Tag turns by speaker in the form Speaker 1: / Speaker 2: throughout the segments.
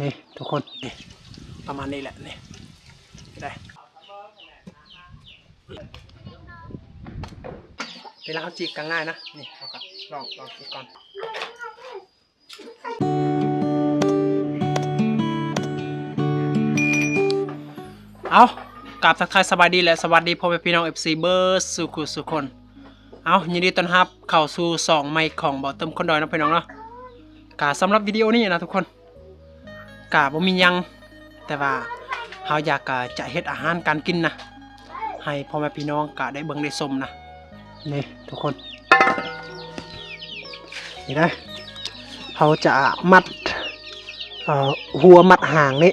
Speaker 1: นี่ทุกคนนี่ประมาณนี้แหละนี่ได้เวลาเขาจีกกันง่ายนะนี่เราก็ลองจีกก่อนเอากราบทักทายสบายดีและสวัสดีพ่อแม่พี่น้อง FC เบอร์สุคนเอายินดีต้อนรับเข้าสู่2ไมค์ของบ่าวเติมคนดอยนะพี่น้องเนาะกาสำหรับวิดีโอนี้นะทุกคนกาบ่มียังแต่ว่าเฮาอยากจะเฮ็ดอาหารการกินนะให้พ่อแม่พี่น้องกะได้เบิ่งได้ชมนะนี่ทุกคนนี่นะเฮาจะมัดหัวมัดหางนี่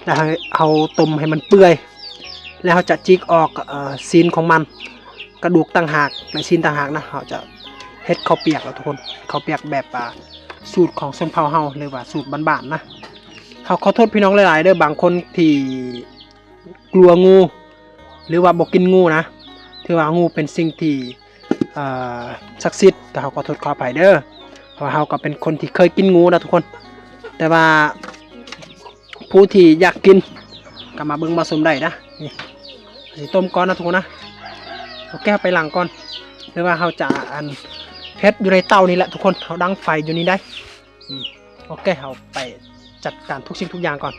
Speaker 1: แล้วเอาต้มให้มันเปื่อยแล้วเราจะจิกออกซีนของมันกระดูกต่างหากและซีนต่างหากนะเราจะเฮ็ดข้าวเปียกแล้วทุกคนข้าวเปียกแบบสูตรของชนเผ่าเฮาหรือว่าสูตรบ้านๆนะเขาขอโทษพี่น้องหลายๆเด้อบางคนที่กลัวงูหรือว่าบ่กินงูนะถือว่างูเป็นสิ่งที่ศักดิ์สิทธิ์แต่เขาขอโทษขออภัยเด้อเพราะเฮาก็เป็นคนที่เคยกินงูนะทุกคนแต่ว่าผู้ที่อยากกินก็มาเบิ่งมาชมได้นะนี่สิต้มก่อนนะทุกคนนะเอาแก้วไปหลังก่อนหรือว่าเราจะเฮ็ดอยู่ในเตานี่แหละทุกคนเราดังไฟอยู่นี่ได้โอเคเราไปจัดการทุกสิ่งทุกอย่างก่อน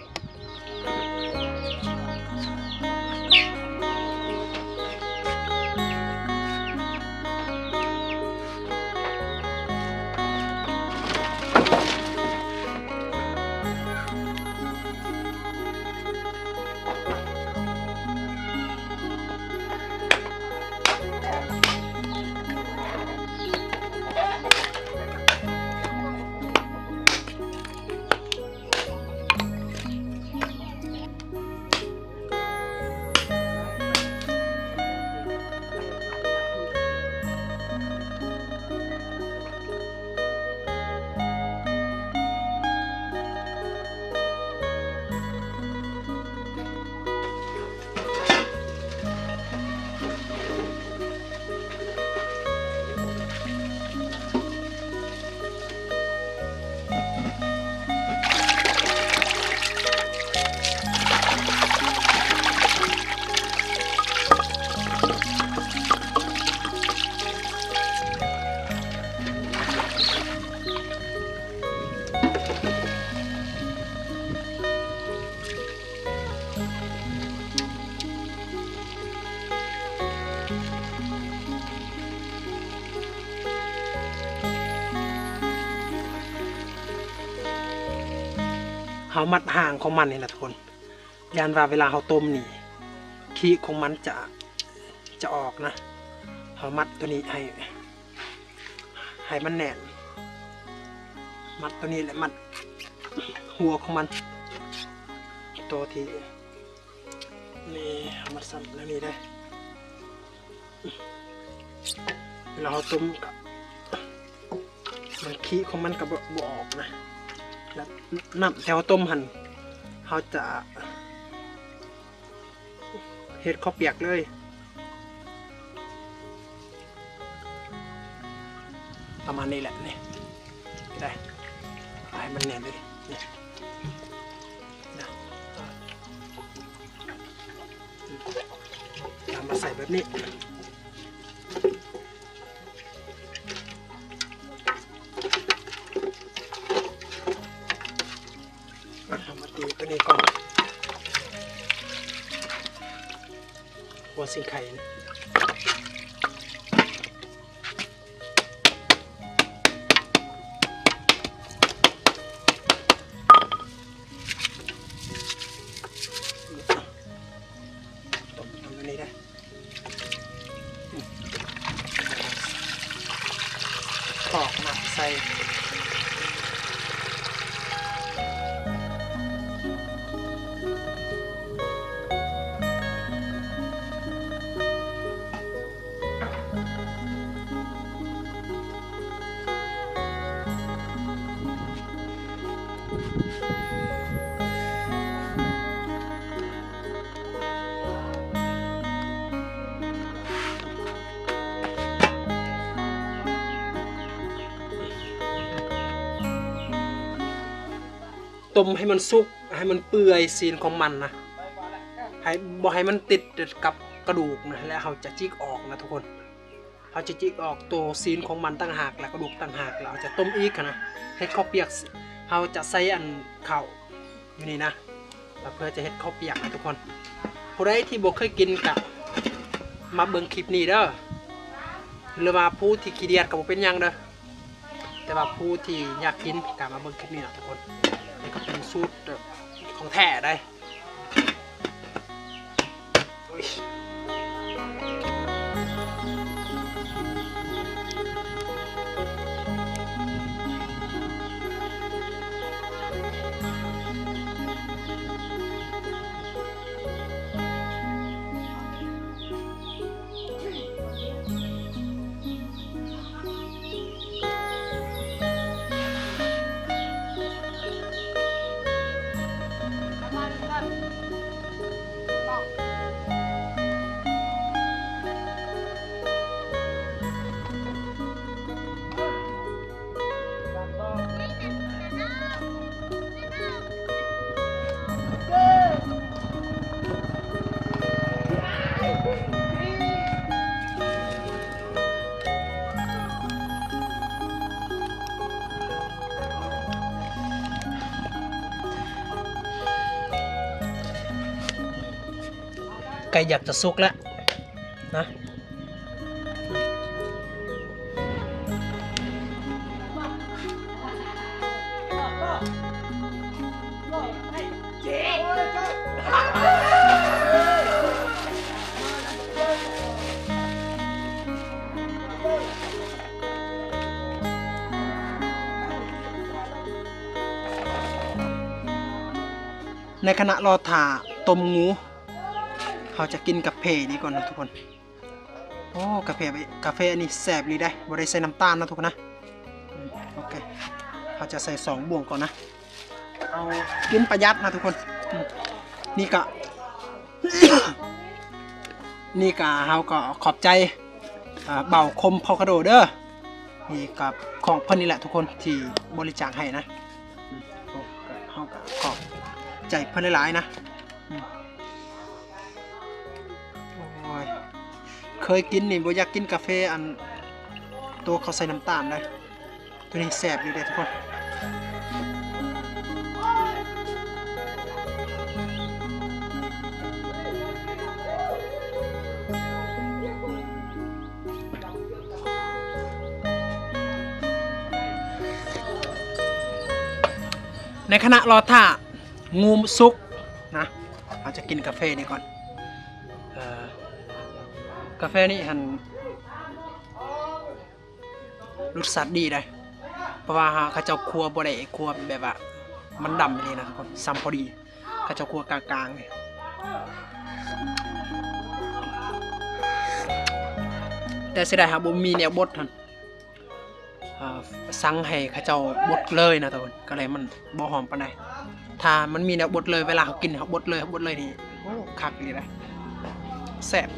Speaker 1: เขามัดห่างของมันนี่แหละทุกคนยานว่าเวลาเขาต้มนี่ขี้ของมันจะออกนะเขามัดตัวนี้ให้มันแน่นมัดตัวนี้แหละมัดหัวของมันตัวที่นี่มัดซ้ำแล้วนี่ได้เวลาเขาต้มกับมันขี้ของมันกับบออกนะแล้วน้ำแถวต้มหั่นเขาจะเฮ็ดข้าวเปียกเลยประมาณนี้แหละนี่ได้ให้มันแน่นเลยนี่นะเอามาใส่แบบนี้ตัวนี้ก่อนหัวสิงไข่ต้มทำอันนี้ได้ตอกหมักใส่ ต้มให้มันสุกให้มันเปื่อยซีนของมันนะให้บ่ให้มันติดกับกระดูกนะแล้วเขาจะจิกออกนะทุกคนเขาจะจิกออกตัวซีนของมันต่างหากแล้วกระดูกต่างหากแล้วจะต้มอีกนะให้ข้าวเปียกเขาจะใส่อันข้าวอยู่นี่นะเพื่อจะเฮ็ดข้าวเปียกนะทุกคนผู้ใดที่บ่เคยกินกะมาเบิ่งคลิปนี้เด้อหรือว่าผู้ที่ขี้เกียจก็บ่เป็นหยังเด้อแต่ว่าผู้ที่อยากกินกะมาเบิ่งคลิปนี้นะทุกคนนี่ก็เป็นสูตรของแท้ได้ไก่อยากจะสุกแล้วนะในขณะรอถ่าต้มงูเขาจะกินกาแฟนี้ก่อนนะทุกคนโอ้กาแฟอันนี้แซ่บเลยได้บ่ได้ใส่น้ำตาลนะทุกคนนะโอเคเขาจะใส่2บ่วงก่อนนะเอากินประหยัดนะทุกคนนี่ก็ นี่ก็เขาก็ขอบใจเบาคมพอกระโดดเด้อนี่กับของเพิ่นนี่แหละทุกคนที่บริจาคให้นะเขาก็ขอบใจเพิ่นหลายๆนะเคยกินนี่บ่อยากกินกาแฟอันตัวเขาใส่น้ำตาลเลยตัวนี้แซ่บอยู่เด้ทุกคนในขณะรอท่างูสุกนะเราจะกินกาแฟนี่ก่อนกาแฟนี่หันรสชาติดีเลยเพราะว่าเขาเจ้าครัวบ่ได้ครัวแบบว่ามันดำเลยนะทุกคนซ้ำพอดีเขาเจ้าครัวกลางๆเลยแต่เสียดายครับบ่มีแนวบดท่านสั่งให้เขาเจ้าบดเลยนะทุกคนก็เลยมันบ่หอมปานใดถ้ามันมีแนวบดเลยเวลาเขากินเขาบดเลยนี่โอ้คักเลยนะแซ่บ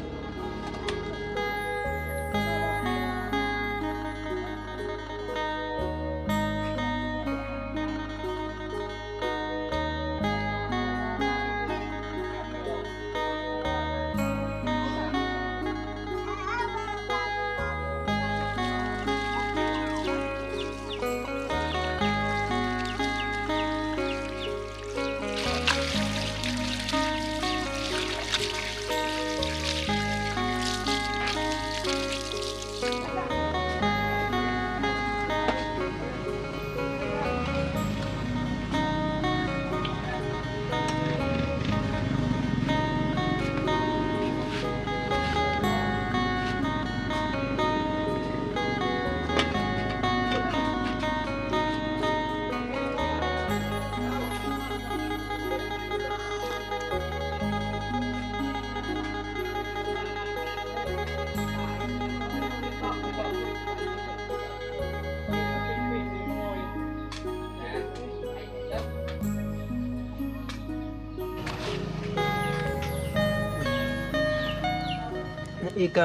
Speaker 1: อีก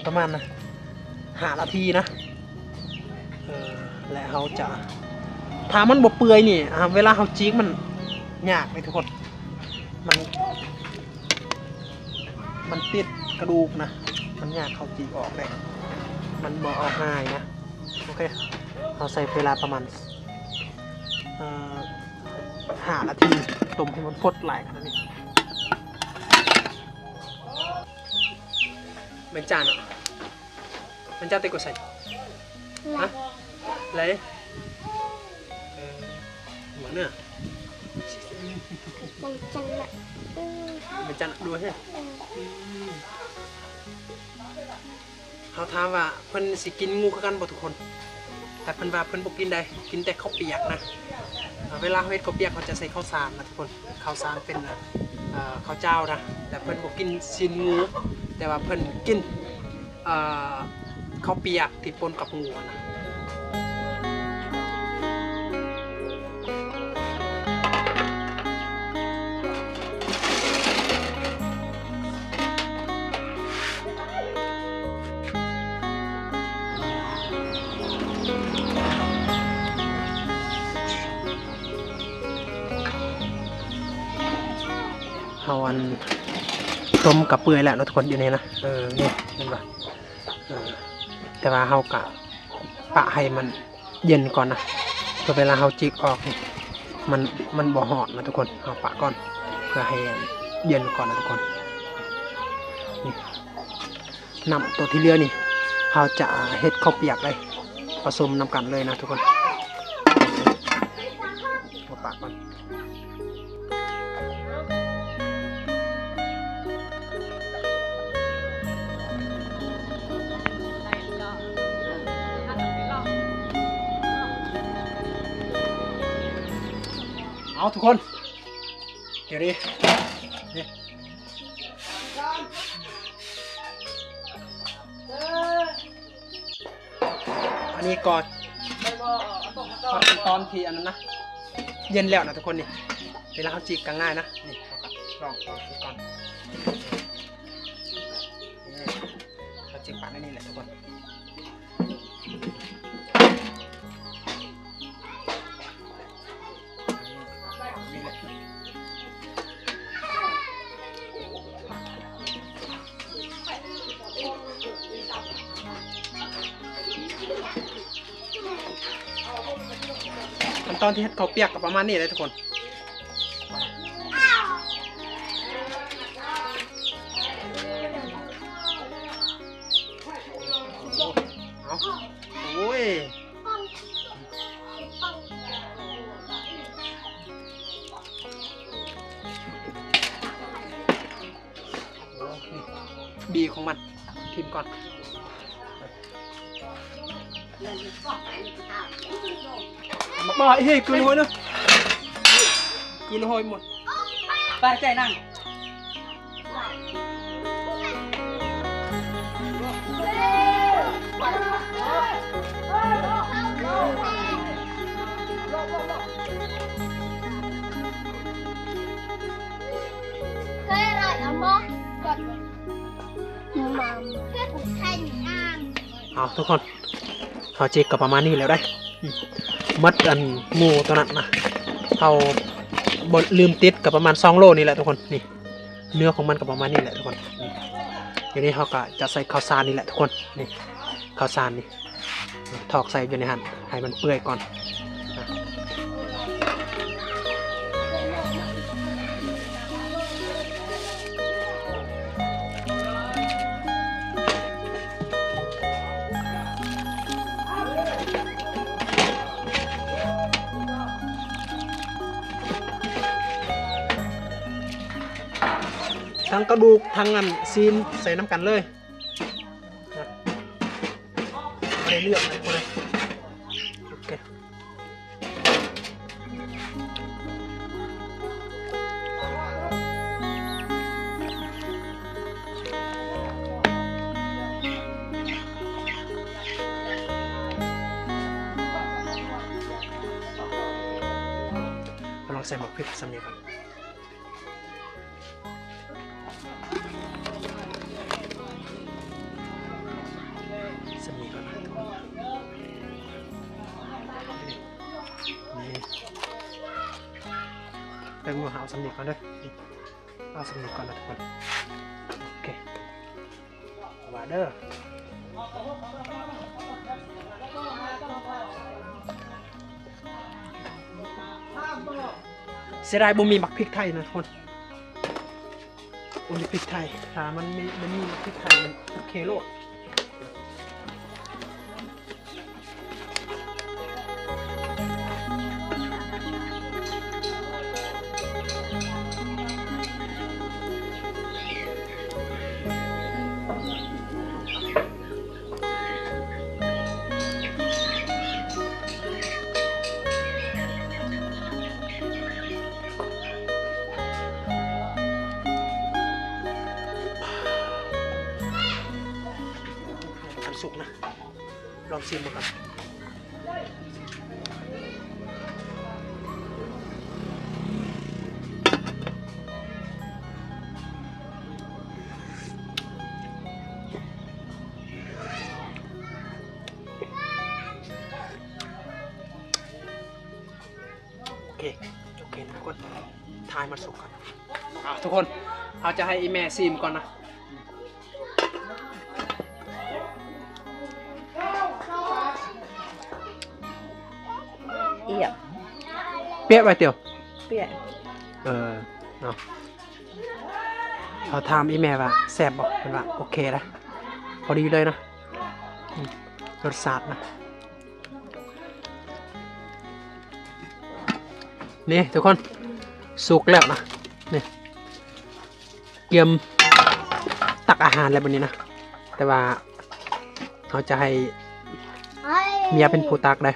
Speaker 1: ประมาณ5 นาทีนะและเขาจะถ้ามันบ่เปื่อยนี่เวลาเขาจีกมัน ยากเลยทุกคนมันติดกระดูกนะมันยากเขาจีออกเลยมันบ่ออกง่ายนะโอเคเราใส่เวลาประมาณ5 นาทีต้มให้มันพดไหลขนาดนี้เป็นจานอ่ะเป็นจานเต็กกว่าใส่ฮะอะไรเหมือนเนี่ยเป็นจานดูใช่เขาถามว่าเพิ่นสิกินงูคือกันบ่ทุกคนแต่เพิ่นว่าเพิ่นบ่กินได้กินแต่ข้าวเปียกนะเวลาเฮ็ดข้าวเปียกเขาจะใส่ข้าวสารนะทุกคนข้าวสารเป็นข้าวเจ้านะแต่เพิ่นบ่กินชิ้นงูแต่ว่าเพิ่นกินข้าวเปียกที่ปนกับงูนะเอาอันต้มกับเปื่อยแหละเนาะทุกคนอยู่นี่นะนี่เห็นปะแต่ว่าเฮากะปะให้มันเย็นก่อนนะเพื่อเวลาเฮาจิกออกมันบ่หอดนะทุกคนเฮาปะก่อนเพื่อให้เย็นก่อนนะทุกคนนี่นำตัวที่เหลือนี่เฮาจะเฮ็ดข้าวเปียกเลยผสมนำกันเลยนะทุกคนเอาปะก่อนเอาทุกคนเดี๋ยวนี้นี่อันนี้ก่อนตอนที่อันนั้นนะเย็นแล้วนะทุกคนนี่เวลาเขาจีกกันง่ายนะนี่ลองจีกก่อนเขาจีกปากได้นี่แหละทุกคนขั้นตอนที่เขาเปียกกับประมาณนี้เลยทุกคนเอาโอ้ยบีของมันทิมก่อนมาบ่อยเฮ้ยกลืนหัวเนอะกลืนหัวหมดไปใจนั่งเอาทุกคนเขาเจ๊กกับประมาณนี้แล้วได้มัดอันงูตัวนั้นนะเขาบนลืมติดกับประมาณ2 โลนี่แหละทุกคนนี่เนื้อของมันกับประมาณนี้แหละทุกคนอย่างนี้เขาก็จะใส่ข้าวสารนี่แหละทุกคนนี่ข้าวสารนี่ถอกใส่อยู่ในหั่นให้มันเปื่อยก่อนทั้งกระดูกทั้งอันซีนใส่น้ำกันเลยไม่ได้เลือกอะไรเลยโอเคลองใส่หมกพริกสักนิดก่อน งมือเอาสำเนียงก่อนเด้อเอาสำเนียงก่อนนะทุกคนโอเคว่าเด้อเสียดายบ่มีบักพริกไทยนะทุกคนพริกไทยถ้ามันมีพริกไทยมันโอเคโลดสุกนะลองชิมดูครับโอเคทุกคนทายมันสุกครับทุกคนเราจะให้อีแม่ชิมก่อนนะเปี๊ยะไปเตียวเปี๊ยะเนาะเขาถามอีแม่ว่าแซ่บบอกเป็นว่าโอเคนะพอดีเลยนะรสชาตินะนี่ทุกคนสุกแล้วนะนี่เกียมตักอาหารอะไรแบบนี้นะแต่ว่าเขาจะให้เมียเป็นผู้ตักได้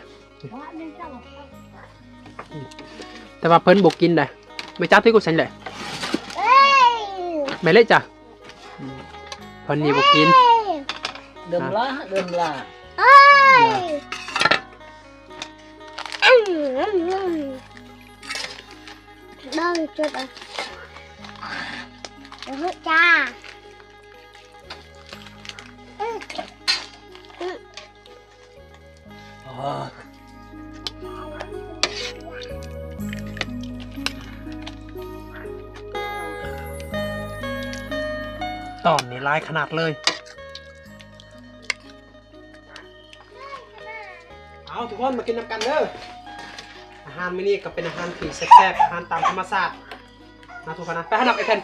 Speaker 1: แต่ว่าเพิ่นบอกกินได้ไม่จ้าที่กูใส่เลยไม่เละจ้ะเพิ่นนี่บอกกิน
Speaker 2: เดิมละ
Speaker 3: đó là chưa được hết cha
Speaker 1: ตอนนี้ลายขนาดเลยเอาทุกคนมากินน้ำกันเด้ออาหารมื้อนี้ก็เป็นอาหารที่แซ่บๆอาหารตามธรรมชาตินะทุกคนนะไปหาดับไอ้เทน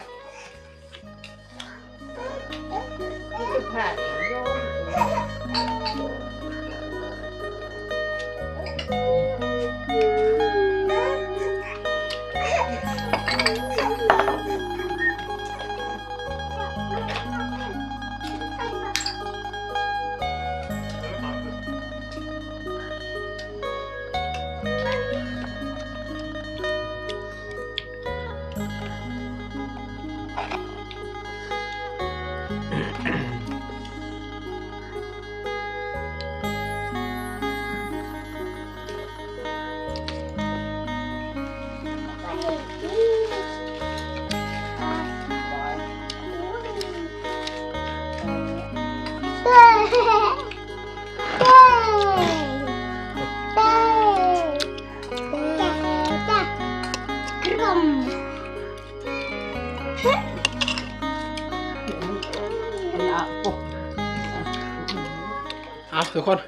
Speaker 1: ทุกคน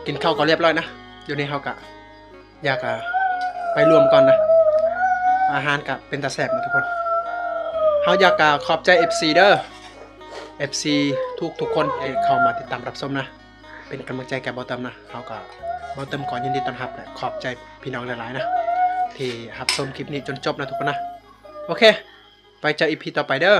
Speaker 1: กินข้าวก็เรียบร้อยนะอยู่ในเฮากะอยากไปรวมก่อนนะอาหารกะเป็นตาแซ่บนะทุกคนเฮาอยากขอบใจ FC เด้อ FC ทุกคนที่เข้ามาติดตามรับชมนะเป็นกำลังใจแก่บอเติมนะเฮากะบอเติมก่อนยินดีต้อนรับและขอบใจพี่น้องหลายๆนะที่รับชมคลิปนี้จนจบนะทุกคนนะโอเคไปเจอ EP ต่อไปเด้อ